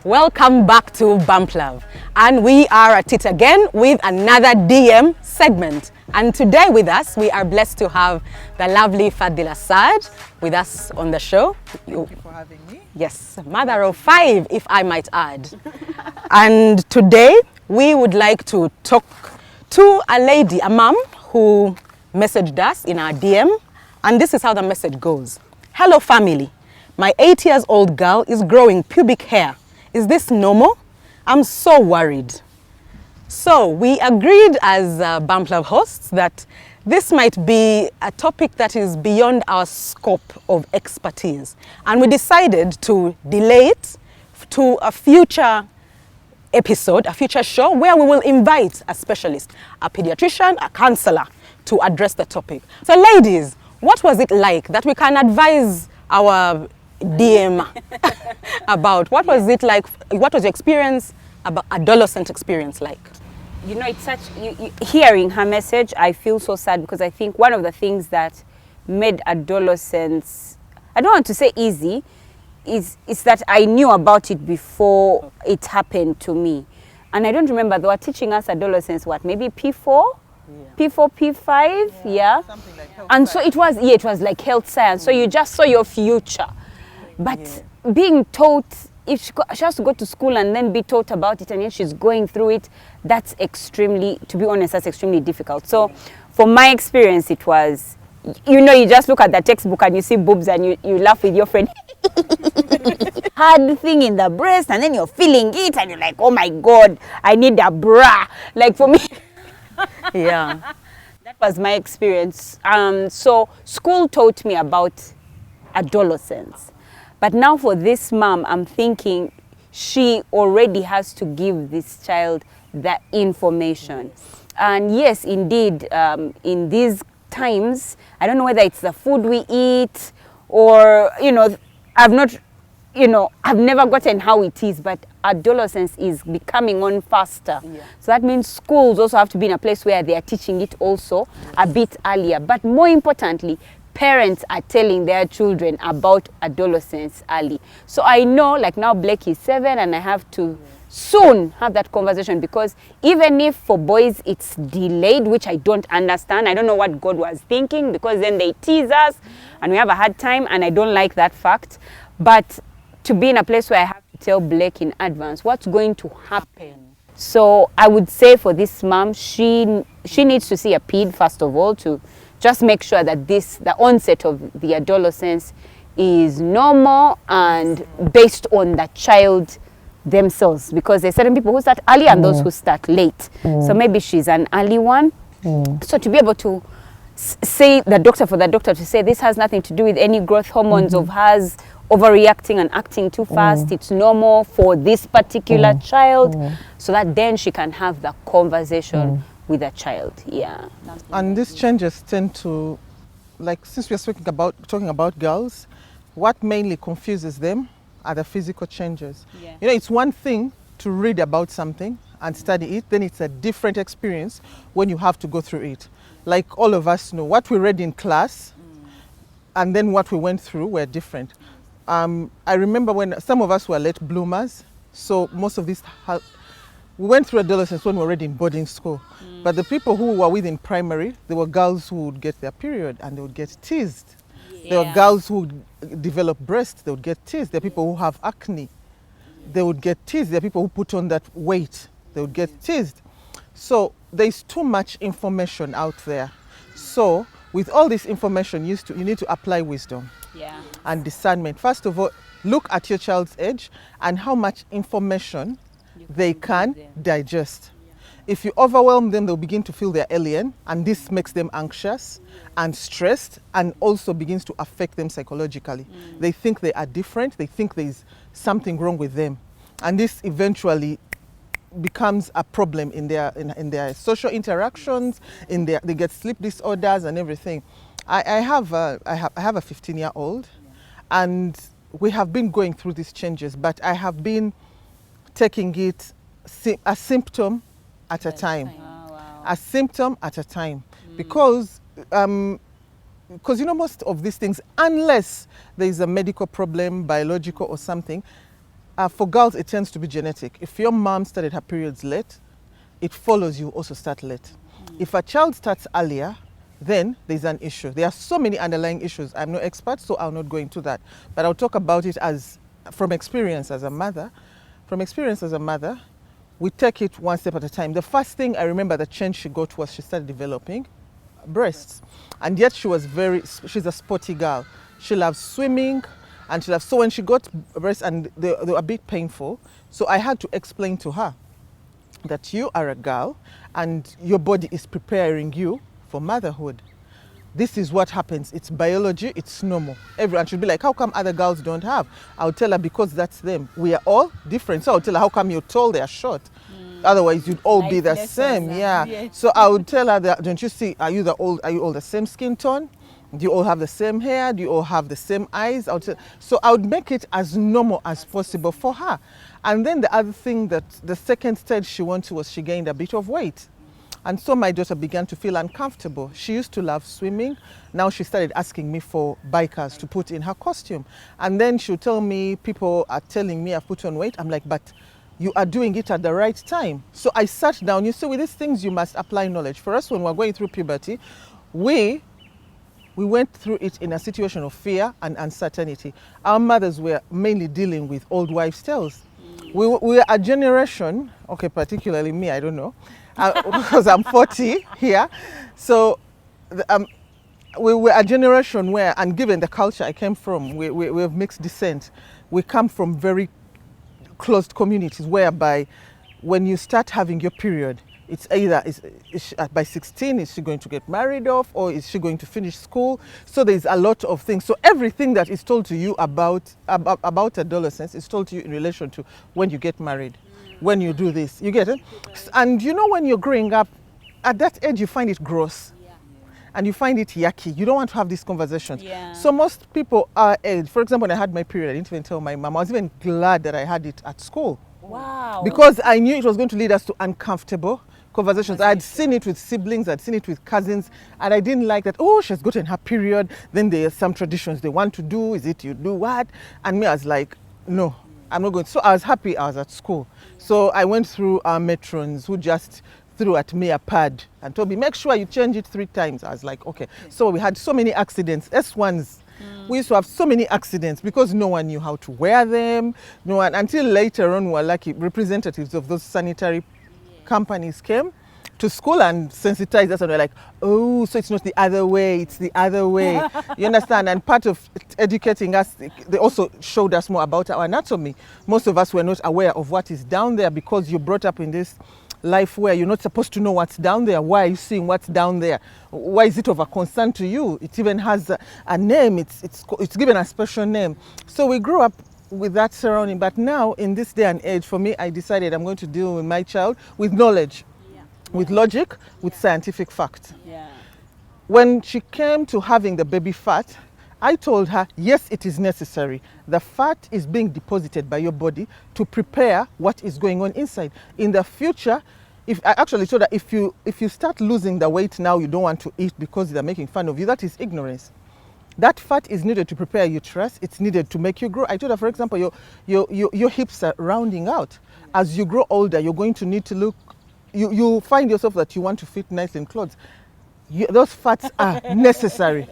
Welcome back to Bump Love, and we are at it again with another DM segment. And today with us, we are blessed to have the lovely Fadhila Saad with us on the show. Thank you for having me. Yes, mother of 5, if I might add. And today, we would like to talk to a lady, a mom, who messaged us in our DM. And this is how the message goes. Hello, family. My 8-year-old girl is growing pubic hair. Is this normal? I'm so worried. So we agreed as Bump Love hosts that this might be a topic that is beyond our scope of expertise. And we decided to delay it to a future episode, a future show, where we will invite a specialist, a pediatrician, a counselor, to address the topic. So ladies, what was it like that we can advise our DM about? What was it like? What was your experience, about adolescent experience like? You know, it's such, hearing her message, I feel so sad because I think one of the things that made adolescence, I don't want to say easy, is that I knew about it before it happened to me. And I don't remember, they were teaching us adolescence, what, maybe P4? Yeah. P4, P5, yeah. Something like health and science. So it was like health science. So you just saw your future. But being taught, if she has to go to school and then be taught about it and yet she's going through it, that's extremely, to be honest, that's extremely difficult. So for my experience, it was, you know, you just look at the textbook and you see boobs and you laugh with your friend. Hard thing in the breast, and then you're feeling it and you're like, oh my God, I need a bra. Like for me, yeah, that was my experience. So school taught me about adolescence. But now for this mom, I'm thinking she already has to give this child that information. And yes, indeed, in these times, I don't know whether it's the food we eat or, you know, I've never gotten how it is, but adolescence is becoming on faster. Yeah. So that means schools also have to be in a place where they are teaching it also a bit earlier. But more importantly, parents are telling their children about adolescence early. So I know, like now Blake is 7 and I have to soon have that conversation, because even if for boys it's delayed, which I don't understand, I don't know what God was thinking, because then they tease us and we have a hard time, and I don't like that fact. But to be in a place where I have to tell Blake in advance what's going to happen. So I would say for this mom, she needs to see a ped first of all, to just make sure that the onset of the adolescence is normal and based on the child themselves, because there's certain people who start early and those who start late. So maybe she's an early one. So to be able to say for the doctor to say this has nothing to do with any growth hormones of hers overreacting and acting too fast, it's normal for this particular child, so that then she can have the conversation with a child. Yeah. And these changes tend to, like, since we're talking about girls, what mainly confuses them are the physical changes. Yeah. You know, it's one thing to read about something and study it, then it's a different experience when you have to go through it. Like all of us know, what we read in class and then what we went through were different. I remember when some of us were late bloomers, so most of this, we went through adolescence when we were already in boarding school. But the people who were within primary, there were girls who would get their period and they would get teased. Yeah. There were girls who would develop breasts, they would get teased. There are people who have acne, they would get teased. There are people who put on that weight, they would get teased. So there's too much information out there. So with all this information, you need to apply wisdom and discernment. First of all, look at your child's age and how much information they can digest. If you overwhelm them, they'll begin to feel they're alien, and this makes them anxious and stressed, and also begins to affect them psychologically. They think they are different, they think there's something wrong with them, and this eventually becomes a problem in their social interactions, they get sleep disorders and everything. I have a 15-year-old, and we have been going through these changes, but I have been taking it a symptom at a time. Oh, wow. A symptom at a time. Because you know, most of these things, unless there is a medical problem, biological or something, For girls, it tends to be genetic. If your mom started her periods late, it follows you also start late. If a child starts earlier, then there's an issue. There are so many underlying issues. I'm no expert, so I'll not go into that. But I'll talk about it as from experience as a mother. From experience as a mother, we take it one step at a time. The first thing I remember the change she got was she started developing breasts. And yet she's a sporty girl. She loves swimming, and so when she got breasts, and they were a bit painful, so I had to explain to her that you are a girl and your body is preparing you for motherhood. This is what happens. It's biology, it's normal. Everyone should be like, how come other girls don't have? I'll tell her, because that's them. We are all different. So I'll tell her, how come you're tall, they're short? Otherwise you'd all be the same. Yeah. So I would tell her that, don't you see, are you all the same skin tone? Do you all have the same hair? Do you all have the same eyes? So I would make it as normal as possible for her. And then the other thing, that the second stage she wanted was she gained a bit of weight. And so my daughter began to feel uncomfortable. She used to love swimming. Now she started asking me for bikers to put in her costume. And then she'll tell me, people are telling me I've put on weight. I'm like, but you are doing it at the right time. So I sat down. You see, with these things, you must apply knowledge. For us, when we're going through puberty, we went through it in a situation of fear and uncertainty. Our mothers were mainly dealing with old wives' tales. We were a generation, okay, particularly me, I don't know, because I'm 40 here. So we were a generation where, and given the culture I came from, we have mixed descent. We come from very closed communities whereby when you start having your period, it's either by 16, is she going to get married off, or is she going to finish school? So there's a lot of things. So everything that is told to you about adolescence is told to you in relation to when you get married, when you do this. You get it? And you know, when you're growing up, at that age, you find it gross. And you find it yucky. You don't want to have these conversations. Yeah. So most people our age, for example, when I had my period, I didn't even tell my mom. I was even glad that I had it at school. Wow. Because I knew it was going to lead us to uncomfortable conversations. I had seen it with siblings, I'd seen it with cousins, and I didn't like that, oh, she's gotten her period, then there are some traditions they want to do, is it you do what? And me, I was like, no, I'm not going to. So I was happy I was at school. So I went through our matrons who just threw at me a pad and told me, make sure you change it 3 times. I was like, okay. So we had so many accidents, S1s. We used to have so many accidents because no one knew how to wear them. No one, until later on, we were lucky, representatives of those sanitary companies came to school and sensitized us, and we're like, oh, so it's not the other way, it's the other way. You understand? And part of educating us, they also showed us more about our anatomy. Most of us were not aware of what is down there because you're brought up in this life where you're not supposed to know what's down there. Why are you seeing what's down there? Why is it of a concern to you? It even has a name. It's given a special name. So we grew up with that surrounding. But now, in this day and age, for me, I decided I'm going to deal with my child with knowledge, with logic, with scientific fact. When she came to having the baby fat, I told her, yes, it is necessary. The fat is being deposited by your body to prepare what is going on inside. In the future, I actually told her, if you start losing the weight now you don't want to eat because they're making fun of you, that is ignorance. That fat is needed to prepare your uterus. It's needed to make you grow. I told her, for example, your hips are rounding out. As you grow older, you're going to need to look, you find yourself that you want to fit nice in clothes. Those fats are necessary.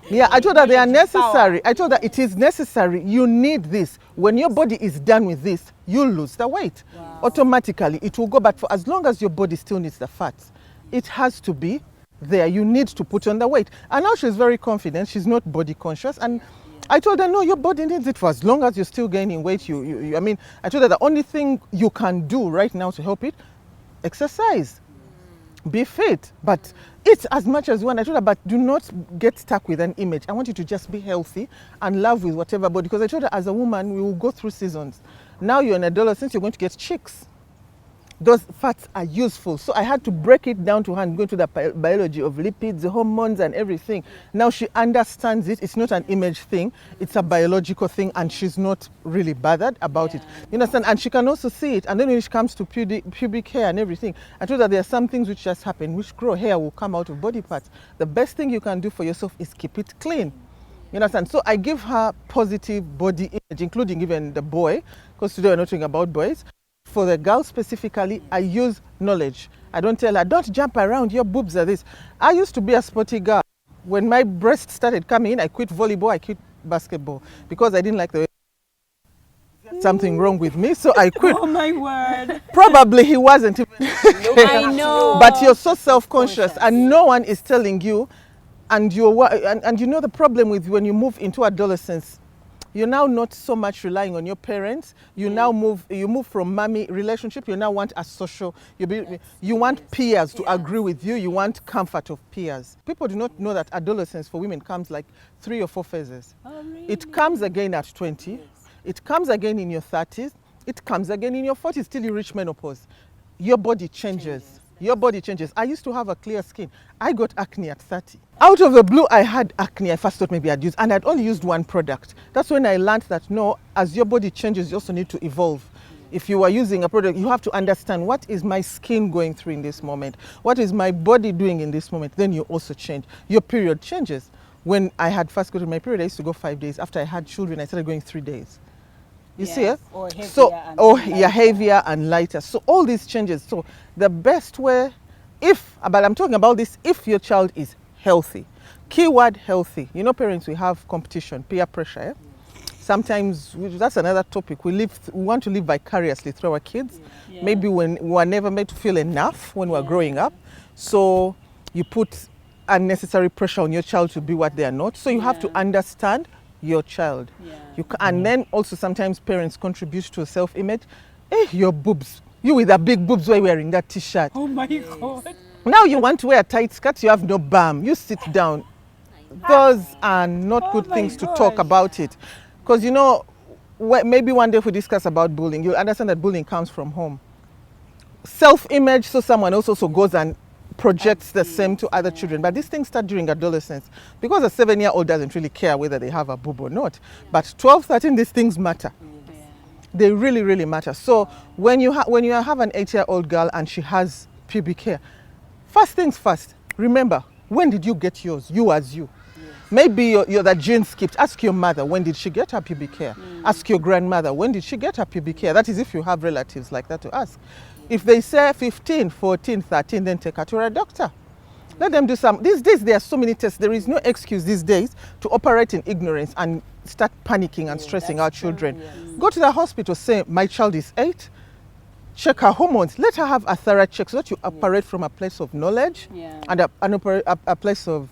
Yeah, I told her they are necessary. I told her it is necessary. You need this. When your body is done with this, you'll lose the weight. Automatically, it will go back. For as long as your body still needs the fats, it has to be there. You need to put on the weight. And now she's very confident. She's not body conscious. And I told her, no, your body needs it for as long as you're still gaining weight. I mean, I told her the only thing you can do right now to help it, exercise. Be fit, but eat as much as you want. I told her, but do not get stuck with an image. I want you to just be healthy and love with whatever body. Because I told her, as a woman, we will go through seasons. Now you're an adolescent, you're going to get chicks. Those fats are useful. So I had to break it down to her and go to the biology of lipids, the hormones and everything. Now she understands it. It's not an image thing. It's a biological thing, and she's not really bothered about it. You understand? And she can also see it. And then when it comes to pubic hair and everything, I told her there are some things which just happen, which grow. Hair will come out of body parts. The best thing you can do for yourself is keep it clean. You understand? So I give her positive body image, including even the boy, because today we're not talking about boys. For the girl specifically, I use knowledge. I don't tell her, don't jump around, your boobs are this. I used to be a sporty girl. When my breast started coming in, I quit volleyball, I quit basketball, because I didn't like the way something wrong with me, so I quit. Oh my word. Probably he wasn't even. I know. But you're so self-conscious and no one is telling you, and you know the problem with when you move into adolescence, you're now not so much relying on your parents. You now move from mommy relationship. You now want a social. You want peers to agree with you. You want comfort of peers. People do not know that adolescence for women comes like 3 or 4 phases. Oh, really? It comes again at 20. It comes again in your 30s. It comes again in your 40s till you reach menopause. Your body changes. Your body changes. I used to have a clear skin. I got acne at 30. Out of the blue, I had acne. I first thought maybe I'd use, and I'd only used one product. That's when I learned that no, as your body changes, you also need to evolve. If you are using a product, you have to understand, what is my skin going through in this moment? What is my body doing in this moment? Then you also change. Your period changes. When I had first gotten my period, I used to go 5 days. After I had children, I started going 3 days. You see it? Heavier and lighter. So all these changes. So the best way, but I'm talking about this, if your child is healthy. Keyword healthy. You know, parents, we have competition, peer pressure. Sometimes, that's another topic. We want to live vicariously through our kids. Maybe when we were never made to feel enough when we were growing up. So you put unnecessary pressure on your child to be what they are not. So you have to understand your child. And then also sometimes parents contribute to self-image. Your boobs. You with the big boobs, why wearing that t-shirt? Oh my God. Now you want to wear a tight skirt, you have no bum. You sit down. Those are not good things to talk about it. Because you know, maybe one day if we discuss about bullying, you'll understand that bullying comes from home. Self-image, so someone else also goes and projects the same to other children. But these things start during adolescence, because a 7-year-old doesn't really care whether they have a boob or not. But 12, 13, these things matter. They really, really matter. So when you have an 8-year-old girl and she has pubic hair, first things first, remember, when did you get yours? You as you. Maybe you're the gene skipped. Ask your mother, when did she get her pubic hair? Ask your grandmother, when did she get her pubic hair? That is if you have relatives like that to ask. If they say 15, 14, 13, then take her to a doctor. Let them do some. These days, there are so many tests. There is no excuse these days to operate in ignorance and start panicking and stressing our children. Go to the hospital, say, my child is 8. Check her hormones. Let her have a thorough check so that you operate from a place of knowledge and a place of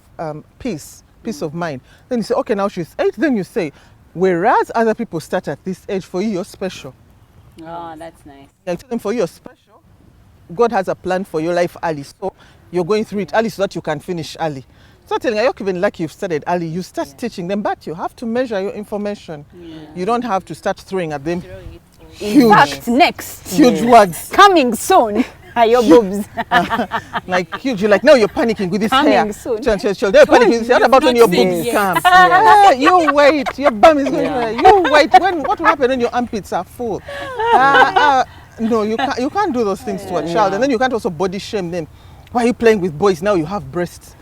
peace of mind. Then you say, okay, now she's 8. Then you say, whereas other people start at this age, for you, you're special. Oh, that's nice. I tell them, for you, you're special. God has a plan for your life early. So you're going through it early so that you can finish early. So telling you, even like you've studied early, you start teaching them, but you have to measure your information. You don't have to start throwing at them huge, next words. Coming soon are your boobs. Like huge. You're like, no, you're panicking with this Coming hair. soon. They're panicking with this hair. What about when your boobs come? You wait. Your bum is going to. You wait. What will happen when your armpits are full? No, you can't do those things to a child, and then you can't also body shame them. Why are you playing with boys now? You have breasts.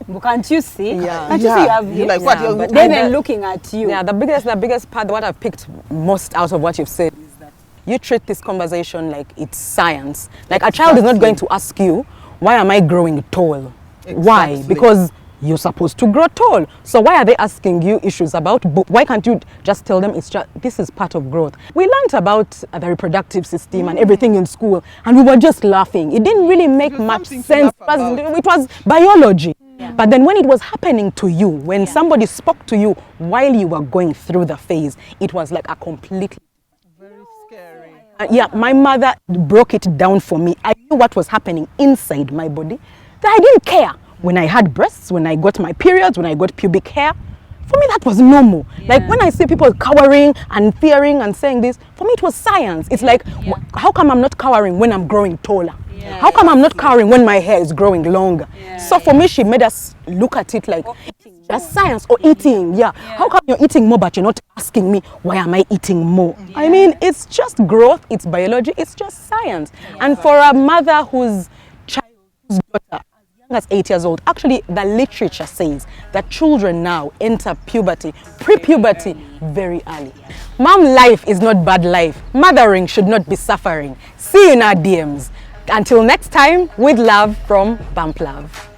Well, can't you see? Yeah. Can't you see you have hips? Like what? Yeah, but They're looking at you. Yeah, the biggest part, what I've picked most out of what you've said is that you treat this conversation like it's science. Like a child is not going to ask you, why am I growing tall? Why? Because you're supposed to grow tall. So why are they asking you issues about, why can't you just tell them this is part of growth? We learned about the reproductive system and everything in school, and we were just laughing. It didn't really make much sense. It was biology. But then when it was happening to you, when somebody spoke to you while you were going through the phase, it was like a completely... Very scary. My mother broke it down for me. I knew what was happening inside my body. That I didn't care. When I had breasts, when I got my periods, when I got pubic hair, for me that was normal. Like when I see people cowering and fearing and saying this, for me it was science. It's like, how come I'm not cowering when I'm growing taller? How come I'm not cowering when my hair is growing longer? So for me, she made us look at it like just science or eating. How come you're eating more but you're not asking me, why am I eating more? I mean, it's just growth, it's biology, it's just science. And for a mother whose daughter as 8 years old. Actually, the literature says that children now enter puberty, pre-puberty, very early. Mom life is not bad life. Mothering should not be suffering. See you in our DMs. Until next time, with love from Bump Love.